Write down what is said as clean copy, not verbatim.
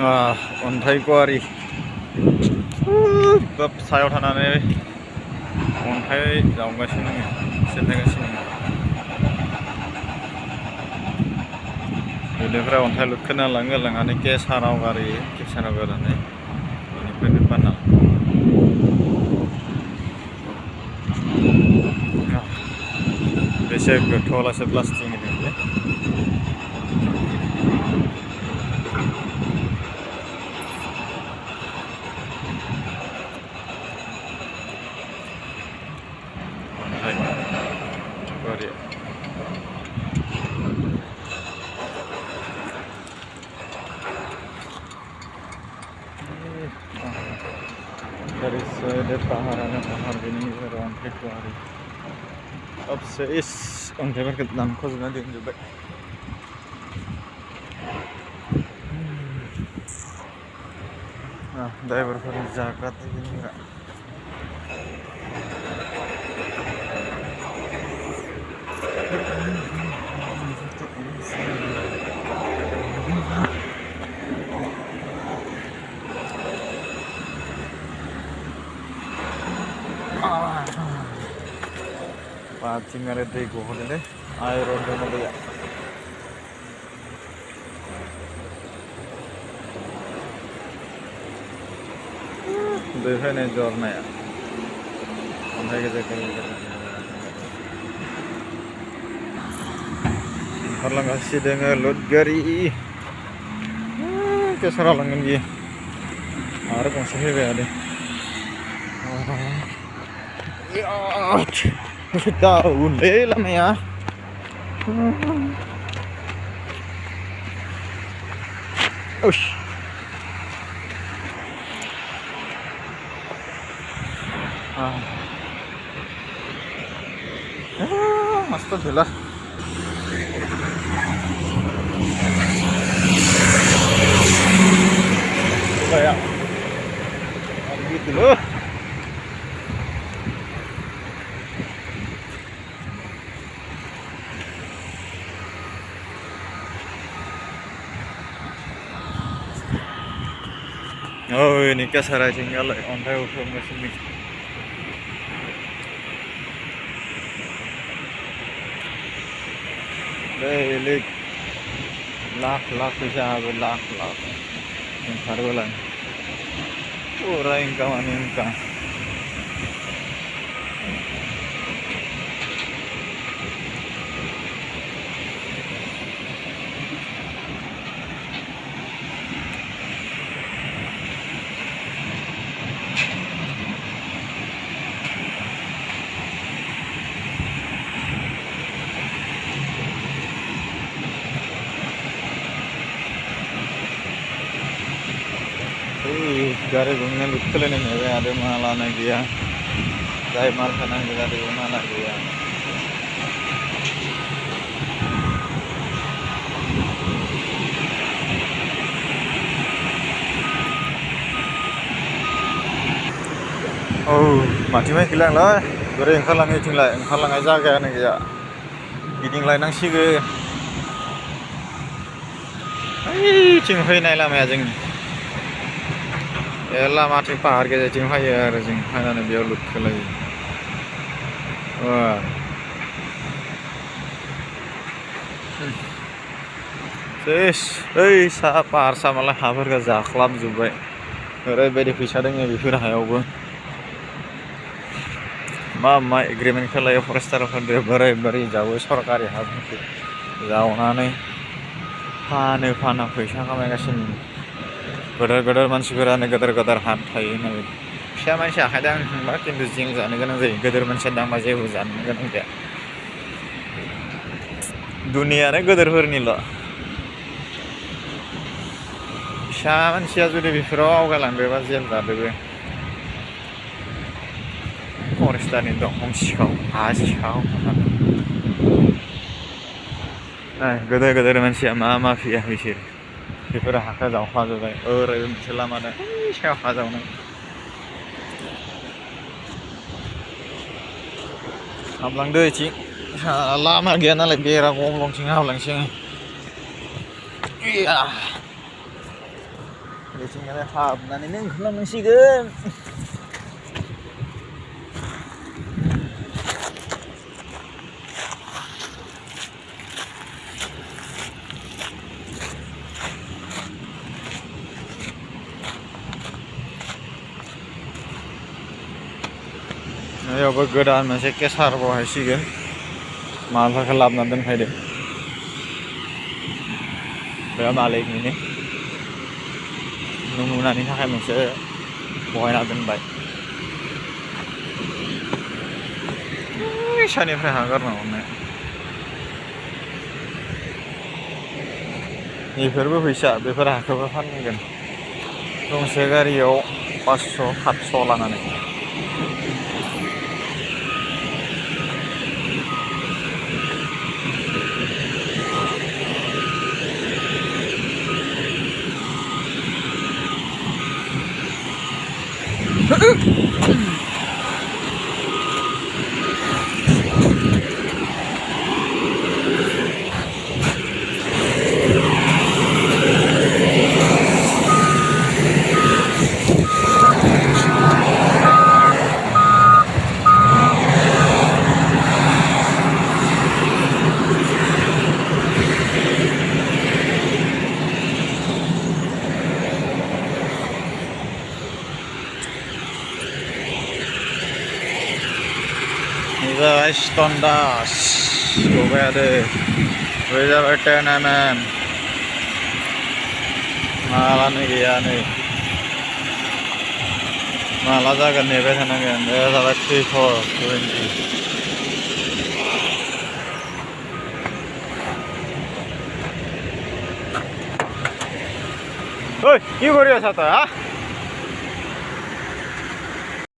अन्थाइ गुवारि खोब सायाव थानानै अन्थाइ जावगासिनो सेफायगासिनो बेनिफ्राय अन्थाइ लुखोना लांनानै केसाराव गारहैयो केसाराव गारनानै बेनिफ्रायनो बाना बेसे गोथौआलासे प्लास्टिक होदोंलै अन्थाइ गुवारि dari paharan pahar gini अन्थाइ गुवारि सबसे इस अन्थाइफोरखौ दानख'जोबना दोनजोब्बाय ड्राइभारफोरनि जाग्रा दै लोंग्रा pancing ada दै गहोदों deh air dong दैया दै फैनाय जरनाया अन्थाइ गेजेर ओंखारलांगासिनो दोङो लुट गारि केसाराव लांगोन बियो आरो गंसे फैबाय थादों दाउलै लामाया मस्त झुला kayak gitu loh. Oh ini kasar tinggal ontai ukur mesin ini. Belik lak bisa lak Hargolan orang kawan ingka गारि गंनै लुखोलायनाय नुबाय आरो मा लानाय गैया जाय माल थानांगौ गारि माला गैया माथिंबाय गैलांलाय बोरै ओंखारलाङो इथिंलाय ओंखारलांनाय जायगायानो गैया गिदिंलायनांसिगोन ओइथिं फैनाय लामाया जोंनि लामाथिं पाहार गेजेरथिं फैयो आरो जों फैनानै बेयाव लुटखोलायो सेस ओइ सा पाहार सामालाय हाफोरखौ जाख्लाबजोब्बाय ओरैबायदि फैसा दोङो बेफोर हायावबो मा एग्रिमेन्ट खालायो फरेस्टारफोरजों बोरै जावो सरकारि हाफोरखौ जावनानै फाना फैसा खामायगासिनो गोदोर मानसिफोरानो गोदोर हा थायो होननाय फिसा मानसि आखाइ दांनो थांबा खिन्थु जिं जानो गोनां जायो गोदोर मानसिया दांबा जेबो जानो गोनां जाया दुनियानो गोदोरफोरनिल' फिसा मानसिया जुदि बेफोराव आवगायलांदोंबा जेल जादोंबो फरेस्टारनि दंफां सिखाव हा सिखाव गोदोर मानसिया मा माफिया बिसोर बेफोर हाखौ जावखाजोब्बाय ओरैबो मोनसे लामा दं सायाव हा जावनाय हाबलांदो इथिं लामा गैया नालाय बेरा गंलंथिं हाबलांसै बेथिंजाय हाबनानैनो ओंखारलांनांसिगोन बेयावबो गोदान मोनसे केसार बहायसिगोन मालफोरखौ लाबोना दोनफैदों बे मालिकनिनो नमुनानि थाखाय मोनसे बहायना दोनबाय इसानिफ्राय हागारना हरनाय बेफोरबो फैसा बेफोर हाखौबो फानगोन गंसे गारियाव 500-700 लानानै जाबाय स्टन्डास गबाय आरो बे जाबाय 10 mm मालानो गैया नै माला जागोन नेबाय थानांगोन बे जाबाय 3420 ओइ কি কৰি আছা তই হা